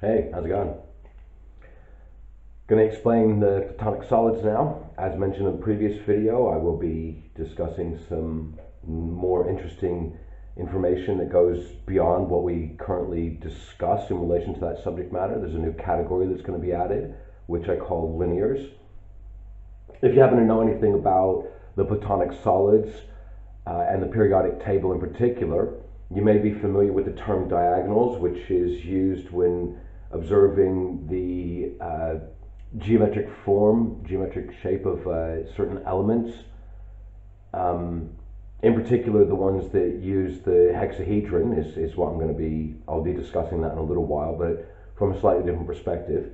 Hey, how's it going? Going to explain the platonic solids now. As mentioned in the previous video, I will be discussing some more interesting information that goes beyond what we currently discuss in relation to that subject matter. There's a new category that's going to be added, which I call linears. If you happen to know anything about the platonic solids and the periodic table in particular, you may be familiar with the term diagonals, which is used when observing the geometric shape of certain elements. In particular, the ones that use the hexahedron is what I'll be discussing that in a little while, but from a slightly different perspective.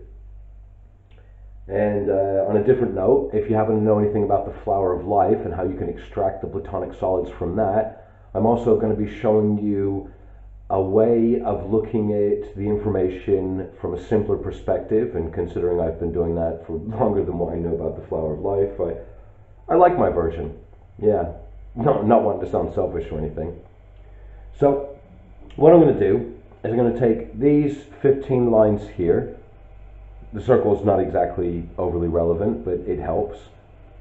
And on a different note, if you happen to know anything about the flower of life and how you can extract the platonic solids from that, I'm also going to be showing you a way of looking at the information from a simpler perspective, and considering I've been doing that for longer than what I know about the flower of life, I like my version. Yeah, not wanting to sound selfish or anything. So what I'm going to do is I'm going to take these 15 lines here. The circle is not exactly overly relevant, but it helps.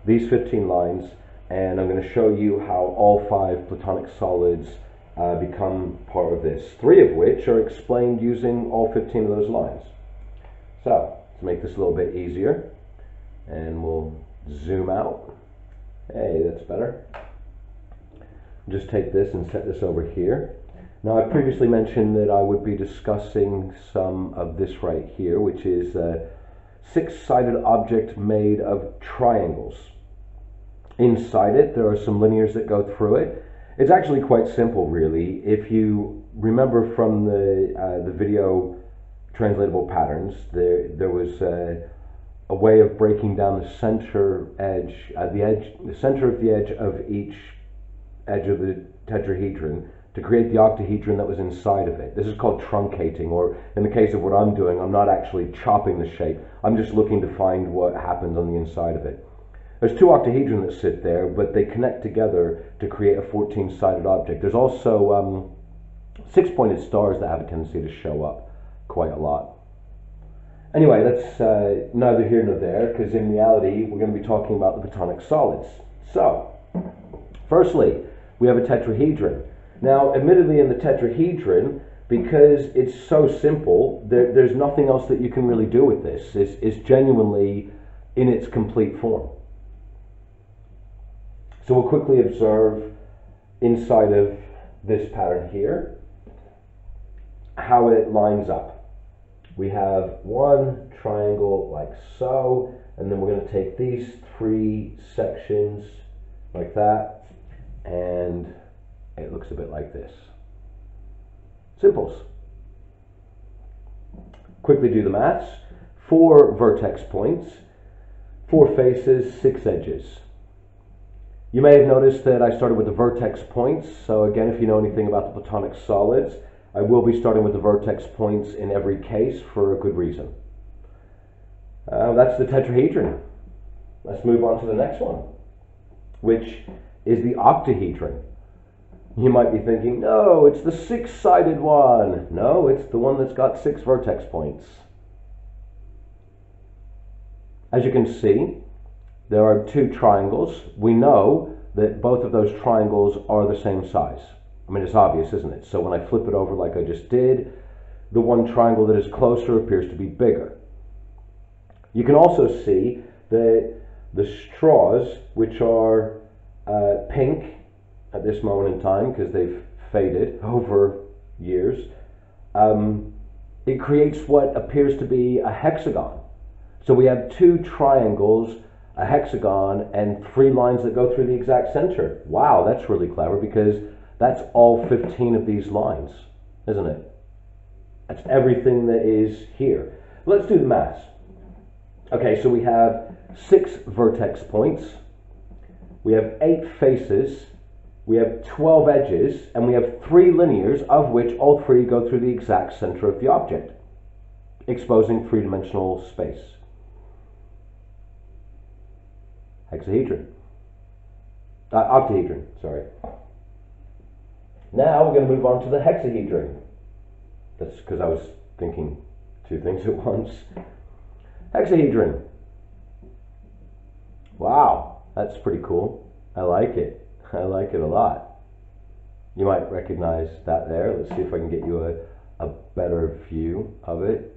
These 15 lines, and I'm going to show you how all 5 platonic solids become part of this, 3 of which are explained using all 15 of those lines. So, to make this a little bit easier, and we'll zoom out. Hey, that's better. Just take this and set this over here. Now, I previously mentioned that I would be discussing some of this right here, which is a 6-sided object made of triangles. Inside it, there are some linears that go through it. It's actually quite simple, really. If you remember from the video translatable patterns, there was a way of breaking down the center edge, the center of the edge of each edge of the tetrahedron to create the octahedron that was inside of it. This is called truncating, or in the case of what I'm doing, I'm not actually chopping the shape. I'm just looking to find what happens on the inside of it. There's 2 octahedron that sit there, but they connect together to create a 14-sided object. There's also 6-pointed stars that have a tendency to show up quite a lot. Anyway, that's neither here nor there, because in reality, we're going to be talking about the platonic solids. So, firstly, we have a tetrahedron. Now, admittedly, in the tetrahedron, because it's so simple, there's nothing else that you can really do with this. It's genuinely in its complete form. So we'll quickly observe inside of this pattern here how it lines up. We have one triangle like so, and then we're going to take these 3 sections like that, and it looks a bit like this. Simples. Quickly do the maths. 4 vertex points, 4 faces, 6 edges. You may have noticed that I started with the vertex points. So again, if you know anything about the platonic solids, I will be starting with the vertex points in every case for a good reason. That's the tetrahedron. Let's move on to the next one, which is the octahedron. You might be thinking, no, it's the 6-sided one. No, it's the one that's got 6 vertex points. As you can see, there are 2 triangles. We know that both of those triangles are the same size. I mean, it's obvious, isn't it? So when I flip it over like I just did, the one triangle that is closer appears to be bigger. You can also see that the straws, which are pink at this moment in time because they've faded over years, it creates what appears to be a hexagon. So we have 2 triangles, a hexagon, and 3 lines that go through the exact center. Wow, that's really clever, because that's all 15 of these lines, isn't it? That's everything that is here. Let's do the maths. Okay, so we have 6 vertex points, we have 8 faces, we have 12 edges, and we have 3 linears, of which all 3 go through the exact center of the object, exposing 3-dimensional space. Octahedron, sorry. Now we're going to move on to the hexahedron. That's because I was thinking two things at once. Hexahedron. Wow, that's pretty cool. I like it. I like it a lot. You might recognize that there. Let's see if I can get you a better view of it.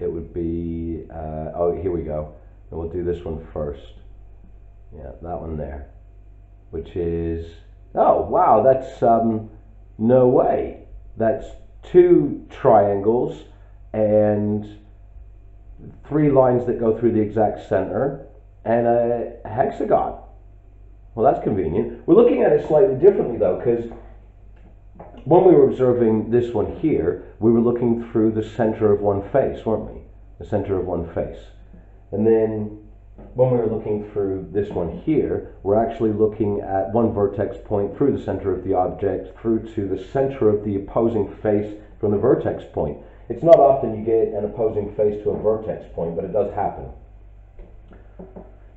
It would be, oh, here we go. And we'll do this one first. Yeah, that one there. Which is, oh, wow, that's, no way. That's two triangles and three lines that go through the exact center and a hexagon. Well, that's convenient. We're looking at it slightly differently though, because when we were observing this one here, we were looking through the center of one face, weren't we? The center of one face. And then when we were looking through this one here, we're actually looking at one vertex point through the center of the object through to the center of the opposing face from the vertex point. It's not often you get an opposing face to a vertex point, but it does happen.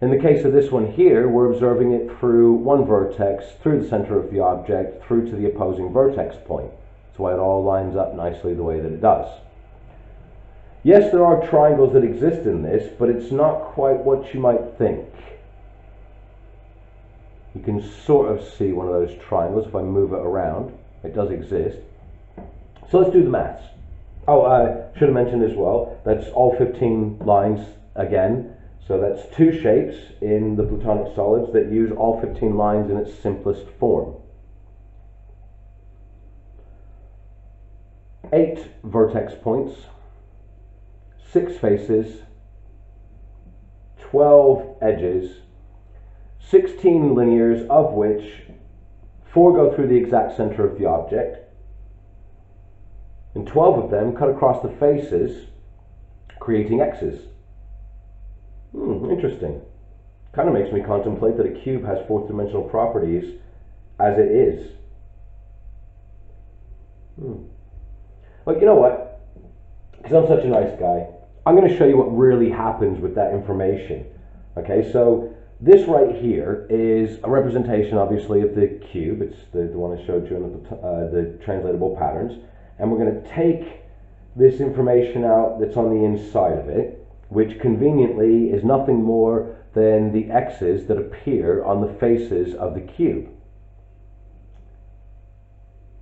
In the case of this one here, we're observing it through one vertex, through the center of the object, through to the opposing vertex point. That's why it all lines up nicely the way that it does. Yes, there are triangles that exist in this, but it's not quite what you might think. You can sort of see one of those triangles if I move it around. It does exist. So let's do the maths. Oh, I should have mentioned as well, that's all 15 lines again. So that's two shapes in the Platonic solids that use all 15 lines in its simplest form. 8 vertex points, 6 faces, 12 edges, 16 linears, of which 4 go through the exact center of the object, and 12 of them cut across the faces, creating X's. Interesting. Kind of makes me contemplate that a cube has fourth dimensional properties as it is. Well, you know what? Because I'm such a nice guy, I'm going to show you what really happens with that information. Okay, so this right here is a representation, obviously, of the cube. It's the one I showed you in the translatable patterns. And we're going to take this information out that's on the inside of it, which conveniently is nothing more than the X's that appear on the faces of the cube.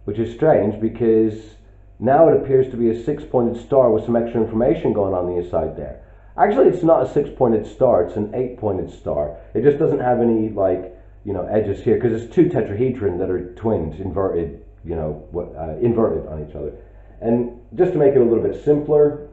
Which is strange because now it appears to be a 6-pointed star with some extra information going on the inside there. Actually, it's not a 6-pointed star, it's an 8-pointed star. It just doesn't have any, like, edges here, because it's 2 tetrahedron that are twins, inverted, inverted on each other. And just to make it a little bit simpler,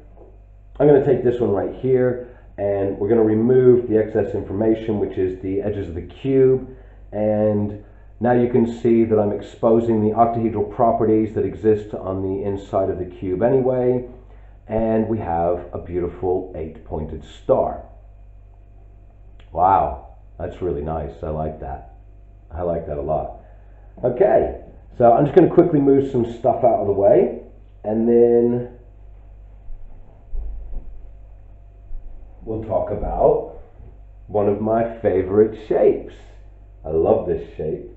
I'm going to take this one right here, and we're going to remove the excess information, which is the edges of the cube, and now you can see that I'm exposing the octahedral properties that exist on the inside of the cube anyway, and we have a beautiful 8-pointed star. Wow, that's really nice. I like that. I like that a lot. Okay, so I'm just going to quickly move some stuff out of the way, and then we'll talk about one of my favorite shapes. I love this shape.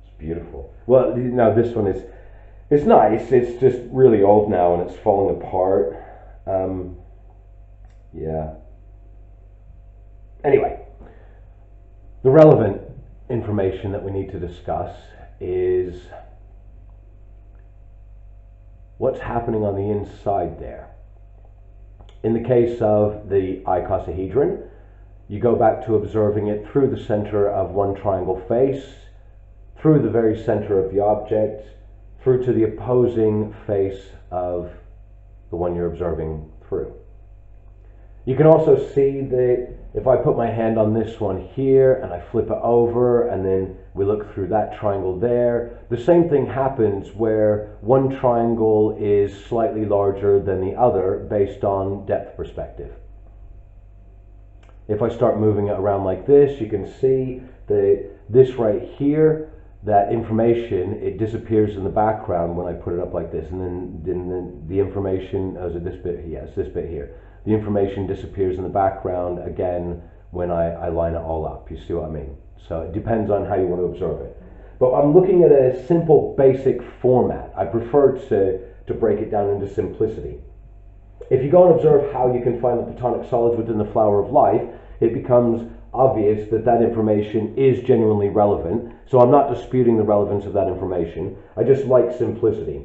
It's beautiful. Well, now this one is, it's nice. It's just really old now and it's falling apart. Yeah. Anyway, the relevant information that we need to discuss is what's happening on the inside there. In the case of the icosahedron, you go back to observing it through the center of one triangle face, through the very center of the object, through to the opposing face of the one you're observing through. You can also see that if I put my hand on this one here and I flip it over and then we look through that triangle there, the same thing happens where one triangle is slightly larger than the other based on depth perspective. If I start moving it around like this, you can see that this right here, that information, it disappears in the background when I put it up like this, and then the information, oh, is it this bit? Yes, this bit here. The information disappears in the background again when I line it all up. You see what I mean? So it depends on how you want to observe it. But I'm looking at a simple, basic format. I prefer to break it down into simplicity. If you go and observe how you can find the Platonic solids within the flower of life, it becomes obvious that that information is genuinely relevant. So I'm not disputing the relevance of that information. I just like simplicity.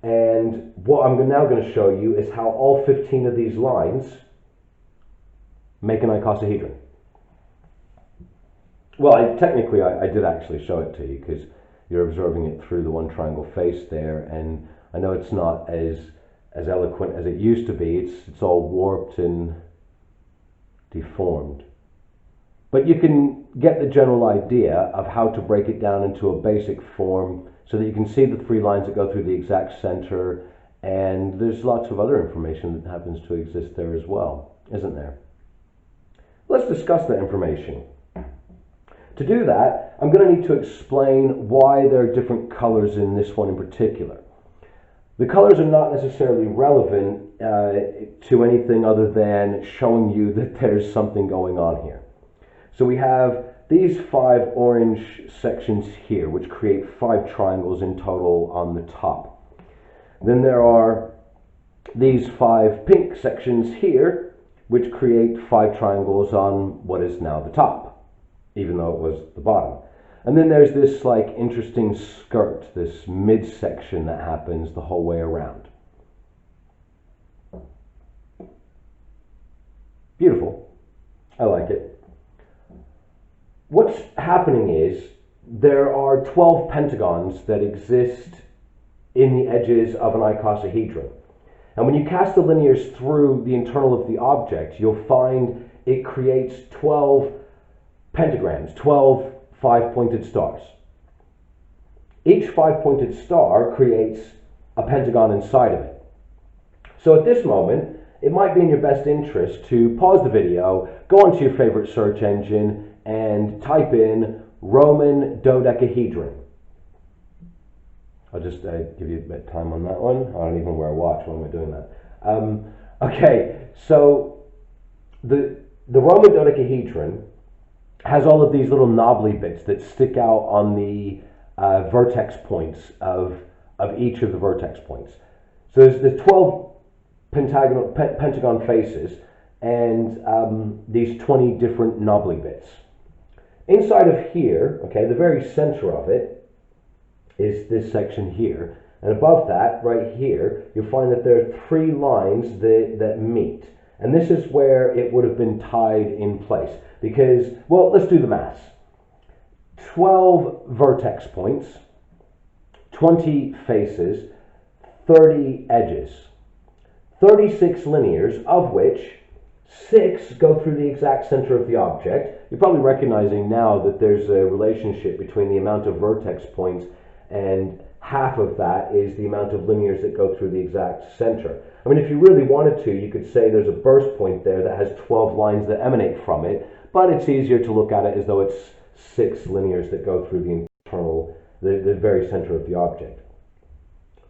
And what I'm now going to show you is how all 15 of these lines make an icosahedron. Well, technically I did actually show it to you because you're observing it through the one triangle face there, and I know it's not as eloquent as it used to be. It's all warped and deformed. But you can get the general idea of how to break it down into a basic form so that you can see the three lines that go through the exact center, and there's lots of other information that happens to exist there as well, isn't there? Let's discuss that information. To do that, I'm going to need to explain why there are different colors in this one in particular. The colors are not necessarily relevant to anything other than showing you that there's something going on here. So we have these 5 orange sections here, which create 5 triangles in total on the top. Then there are these 5 pink sections here, which create 5 triangles on what is now the top, even though it was the bottom. And then there's this like interesting skirt, this midsection that happens the whole way around. Beautiful. I like it. What's happening is there are 12 pentagons that exist in the edges of an icosahedron. And when you cast the linears through the internal of the object, you'll find it creates 12 pentagrams, 12 5-pointed stars. Each 5-pointed star creates a pentagon inside of it. So at this moment, it might be in your best interest to pause the video, go onto your favorite search engine, and type in Roman dodecahedron. I'll just give you a bit of time on that one. I don't even wear a watch when we're doing that. Okay, so the Roman dodecahedron has all of these little knobbly bits that stick out on the vertex points of each of the vertex points. So there's 12 pentagon faces and these 20 different knobbly bits. Inside of here, okay, the very center of it is this section here. And above that, right here, you'll find that there are 3 lines that meet. And this is where it would have been tied in place. Because, well, let's do the maths. 12 vertex points, 20 faces, 30 edges, 36 linears, of which 6 go through the exact center of the object. You're probably recognizing now that there's a relationship between the amount of vertex points and half of that is the amount of linears that go through the exact center. I mean, if you really wanted to, you could say there's a burst point there that has 12 lines that emanate from it, but it's easier to look at it as though it's 6 linears that go through the internal, the very center of the object.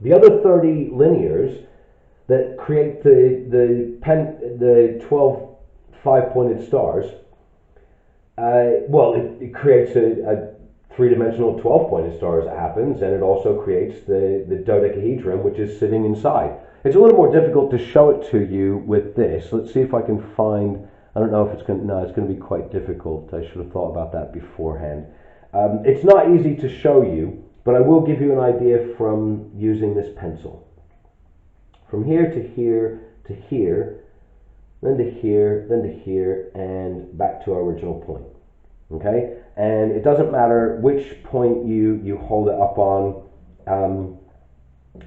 The other 30 linears that create the 12 5-pointed stars, it creates a 3-dimensional 12-pointed star as it happens, and it also creates the dodecahedron, which is sitting inside. It's a little more difficult to show it to you with this. Let's see if I can find, I don't know if it's going to, no, it's going to be quite difficult. I should have thought about that beforehand. It's not easy to show you, but I will give you an idea from using this pencil. From here to here to here, then to here, then to here, and back to our original point. Okay? And it doesn't matter which point you hold it up on,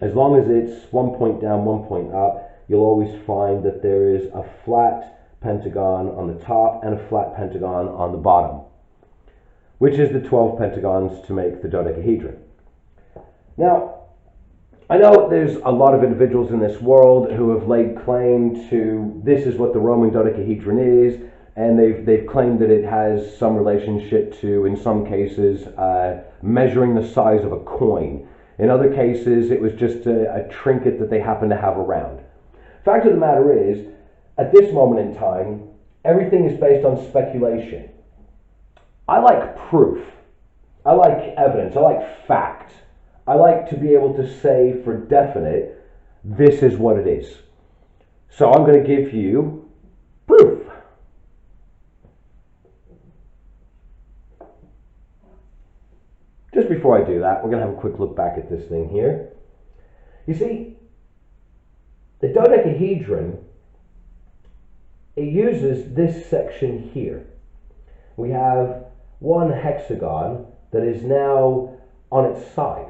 as long as it's 1 point down, 1 point up, you'll always find that there is a flat pentagon on the top and a flat pentagon on the bottom, which is the 12 pentagons to make the dodecahedron. Now, I know there's a lot of individuals in this world who have laid claim to this is what the Roman dodecahedron is, and they've claimed that it has some relationship to, in some cases, measuring the size of a coin. In other cases, it was just a trinket that they happen to have around. Fact of the matter is, at this moment in time, everything is based on speculation. I like proof. I like evidence. I like fact. I like to be able to say for definite, this is what it is. So I'm going to give you proof. Just before I do that, we're going to have a quick look back at this thing here. You see, the dodecahedron, it uses this section here. We have one hexagon that is now on its side.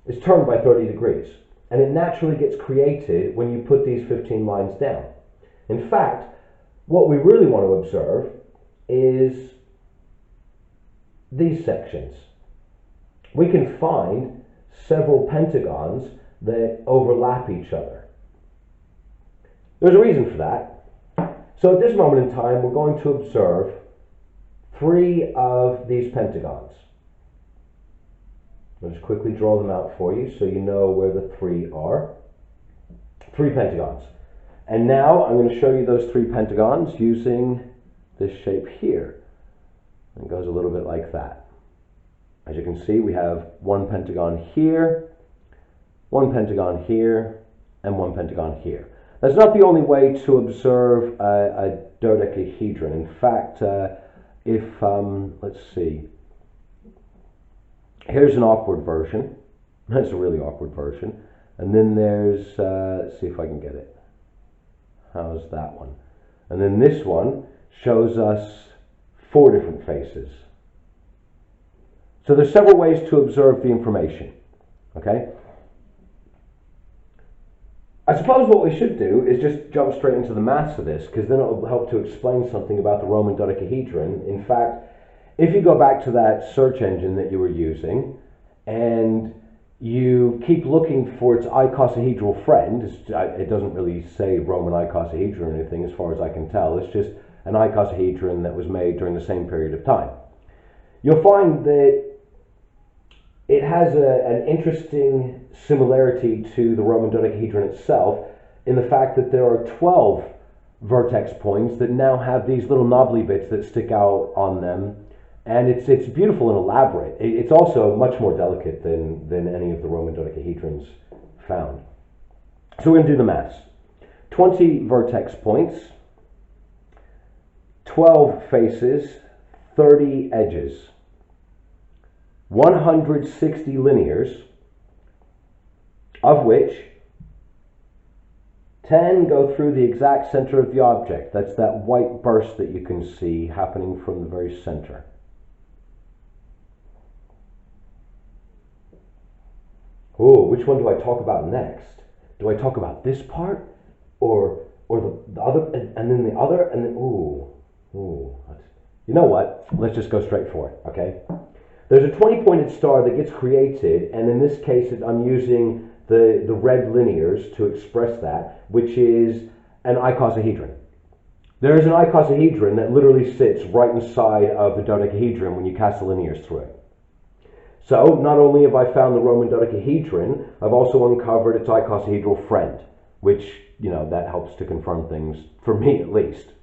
It's turned by 30 degrees. And it naturally gets created when you put these 15 lines down. In fact, what we really want to observe is these sections. We can find several pentagons that overlap each other. There's a reason for that. So at this moment in time, we're going to observe 3 of these pentagons. I'll just quickly draw them out for you so you know where the 3 are. 3 pentagons. And now I'm going to show you those 3 pentagons using this shape here. It goes a little bit like that. As you can see, we have 1 pentagon here, 1 pentagon here, and 1 pentagon here. That's not the only way to observe a dodecahedron. In fact, let's see. Here's an awkward version. That's a really awkward version. And then there's, let's see if I can get it. How's that one? And then this one shows us 4 different faces. So there's several ways to observe the information. Okay? I suppose what we should do is just jump straight into the maths of this, because then it will help to explain something about the Roman dodecahedron. In fact, if you go back to that search engine that you were using and you keep looking for its icosahedral friend, it doesn't really say Roman icosahedron or anything as far as I can tell, it's just an icosahedron that was made during the same period of time. You'll find that it has an interesting similarity to the Roman dodecahedron itself in the fact that there are 12 vertex points that now have these little knobbly bits that stick out on them. And it's beautiful and elaborate. It's also much more delicate than any of the Roman dodecahedrons found. So we're going to do the maths. 20 vertex points, 12 faces, 30 edges, 160 linears, of which 10 go through the exact center of the object. That's that white burst that you can see happening from the very center. Oh, which one do I talk about next? Do I talk about this part, or the other, and then the other, and then ooh. You know what? Let's just go straight for it. Okay. There's a 20-pointed star that gets created, and in this case, I'm using the red linears to express that, which is an icosahedron. There is an icosahedron that literally sits right inside of the dodecahedron when you cast the linears through it. So, not only have I found the Roman dodecahedron, I've also uncovered its icosahedral friend, which, that helps to confirm things, for me at least.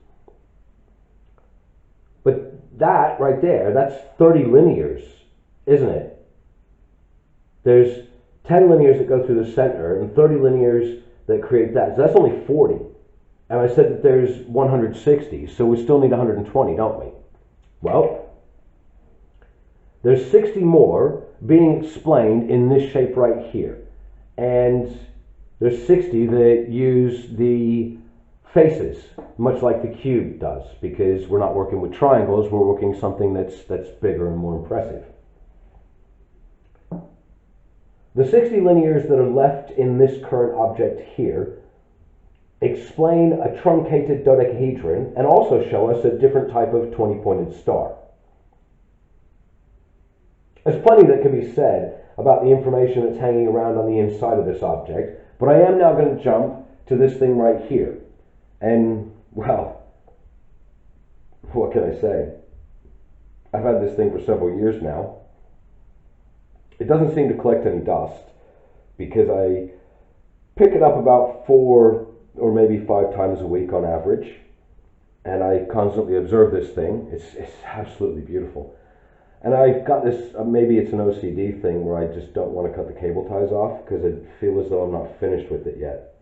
But that right there, that's 30 linears, isn't it? There's 10 linears that go through the center and 30 linears that create that. So that's only 40. And I said that there's 160, so we still need 120, don't we? Well, there's 60 more being explained in this shape right here. And there's 60 that use the faces, much like the cube does, because we're not working with triangles, we're working something that's bigger and more impressive. The 60 linears that are left in this current object here explain a truncated dodecahedron and also show us a different type of 20-pointed star. There's plenty that can be said about the information that's hanging around on the inside of this object, but I am now going to jump to this thing right here. And, well, what can I say? I've had this thing for several years now. It doesn't seem to collect any dust because I pick it up about 4 or maybe 5 times a week on average, and I constantly observe this thing. It's absolutely beautiful. And I've got this, maybe it's an OCD thing where I just don't want to cut the cable ties off because I feel as though I'm not finished with it yet.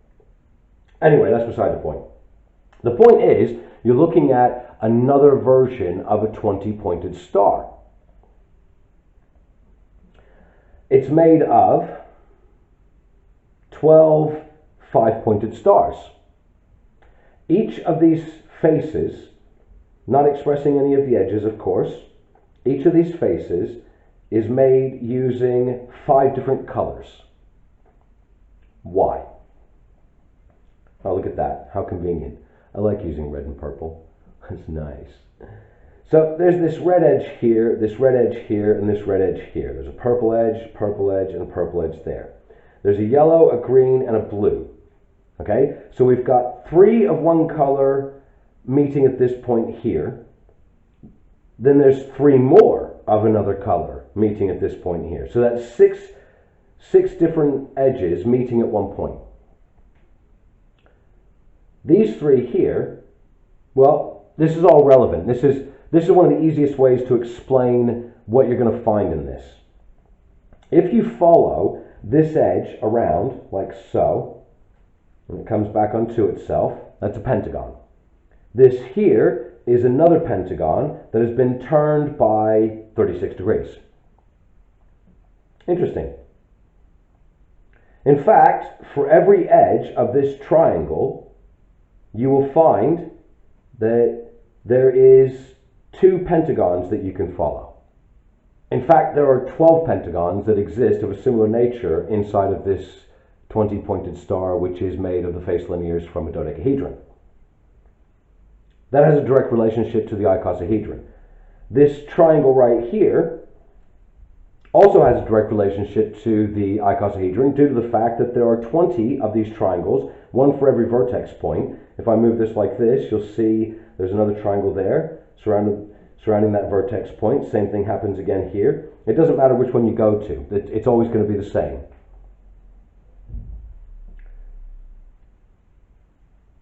Anyway, that's beside the point. The point is, you're looking at another version of a 20-pointed star. It's made of 12 5-pointed stars. Each of these faces, not expressing any of the edges, of course, each of these faces is made using 5 different colors. Why? Oh, look at that. How convenient. I like using red and purple. It's nice. So there's this red edge here, this red edge here, and this red edge here. There's a purple edge, and a purple edge there. There's a yellow, a green, and a blue. Okay? So we've got 3 of one color meeting at this point here. Then there's 3 more of another color meeting at this point here. So that's six different edges meeting at one point. These 3 here, well, this is all relevant. This is one of the easiest ways to explain what you're going to find in this. If you follow this edge around, like so, and it comes back onto itself, that's a pentagon. This here is another pentagon that has been turned by 36 degrees. Interesting. In fact, for every edge of this triangle, you will find that there is 2 pentagons that you can follow. In fact, there are 12 pentagons that exist of a similar nature inside of this 20-pointed star, which is made of the face linears from a dodecahedron. That has a direct relationship to the icosahedron. This triangle right here also has a direct relationship to the icosahedron due to the fact that there are 20 of these triangles, one for every vertex point. If I move this like this, you'll see there's another triangle there surrounding that vertex point. Same thing happens again here. It doesn't matter which one you go to. It's always going to be the same.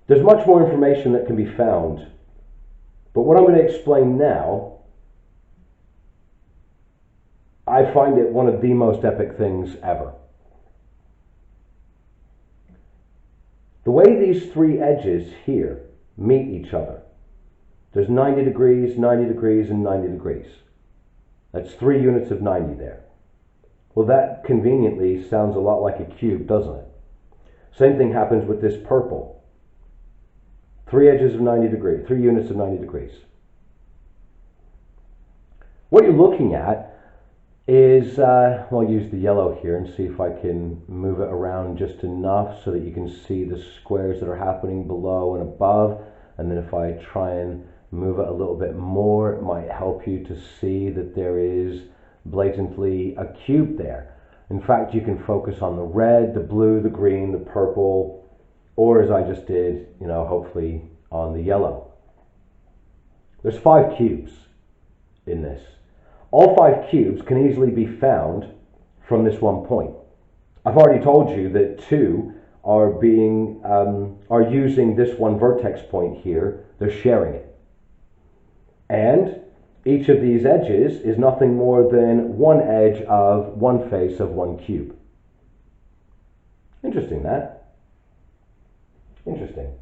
There's much more information that can be found, but what I'm going to explain now, I find it one of the most epic things ever. The way these 3 edges here meet each other, there's 90 degrees, 90 degrees, and 90 degrees. That's 3 units of 90 there. Well, that conveniently sounds a lot like a cube, doesn't it? Same thing happens with this purple. 3 edges of 90 degrees, 3 units of 90 degrees. What you're looking at is, I'll use the yellow here and see if I can move it around just enough so that you can see the squares that are happening below and above. And then if I try and move it a little bit more, it might help you to see that there is blatantly a cube there. In fact, you can focus on the red, the blue, the green, the purple, or as I just did, hopefully on the yellow. There's 5 cubes in this. All 5 cubes can easily be found from this one point. I've already told you that 2 are using this one vertex point here. They're sharing it. And each of these edges is nothing more than one edge of one face of one cube. Interesting, that. Interesting.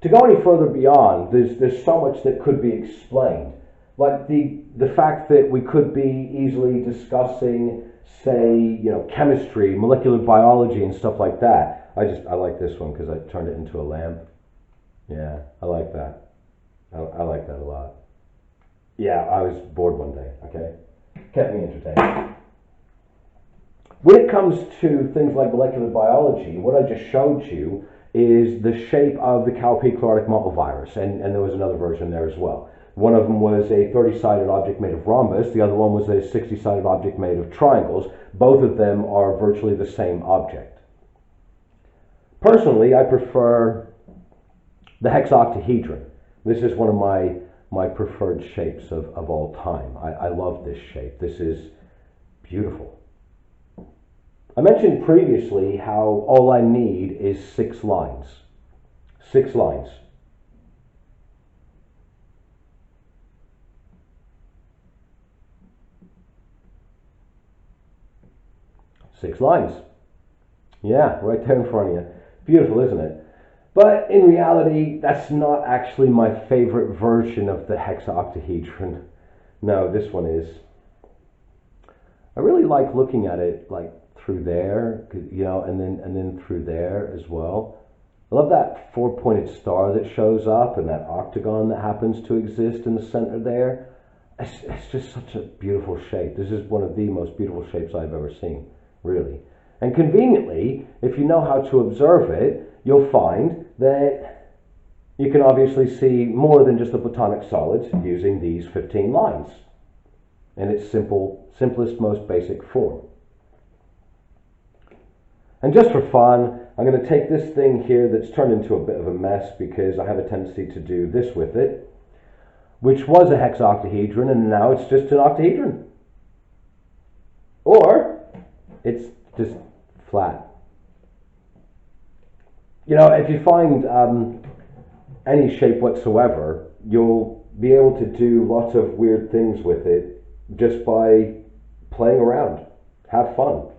To go any further beyond, there's so much that could be explained. Like the fact that we could be easily discussing, say, chemistry, molecular biology, and stuff like that. I like this one because I turned it into a lamp. Yeah, I like that. I like that a lot. Yeah, I was bored one day, okay? Kept me entertained. When it comes to things like molecular biology, what I just showed you is the shape of the cowpea chlorotic multivirus, and there was another version there as well. One of them was a 30-sided object made of rhombus. The other one was a 60-sided object made of triangles. Both of them are virtually the same object. Personally, I prefer the hexoctahedron. This is one of my preferred shapes of all time. I love this shape. This is beautiful. I mentioned previously how all I need is 6 lines. 6 lines. 6 lines. Yeah, right there in front of you. Beautiful, isn't it? But in reality, that's not actually my favorite version of the hexaoctahedron. No, this one is. I really like looking at it like through there, you know, and then through there as well. I love that four-pointed star that shows up and that octagon that happens to exist in the center there. It's just such a beautiful shape. This is one of the most beautiful shapes I've ever seen, really. And conveniently, if you know how to observe it, you'll find that you can obviously see more than just the Platonic solids using these 15 lines in its simplest, most basic form. And just for fun, I'm going to take this thing here that's turned into a bit of a mess because I have a tendency to do this with it, which was a hexaoctahedron, and now it's just an octahedron. Or it's just flat. You know, if you find any shape whatsoever, you'll be able to do lots of weird things with it just by playing around. Have fun.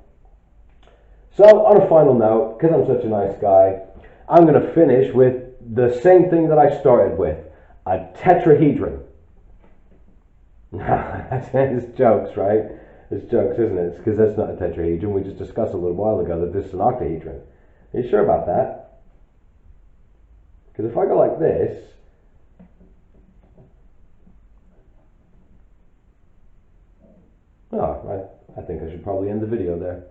So, on a final note, because I'm such a nice guy, I'm going to finish with the same thing that I started with, a tetrahedron. It's jokes, right? It's jokes, isn't it? It's because that's not a tetrahedron. We just discussed a little while ago that this is an octahedron. Are you sure about that? Because if I go like this, oh, I think I should probably end the video there.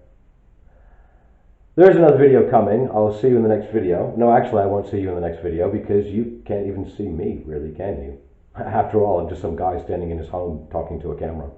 There's another video coming. I'll see you in the next video. No, actually, I won't see you in the next video because you can't even see me, really, can you? After all, I'm just some guy standing in his home talking to a camera.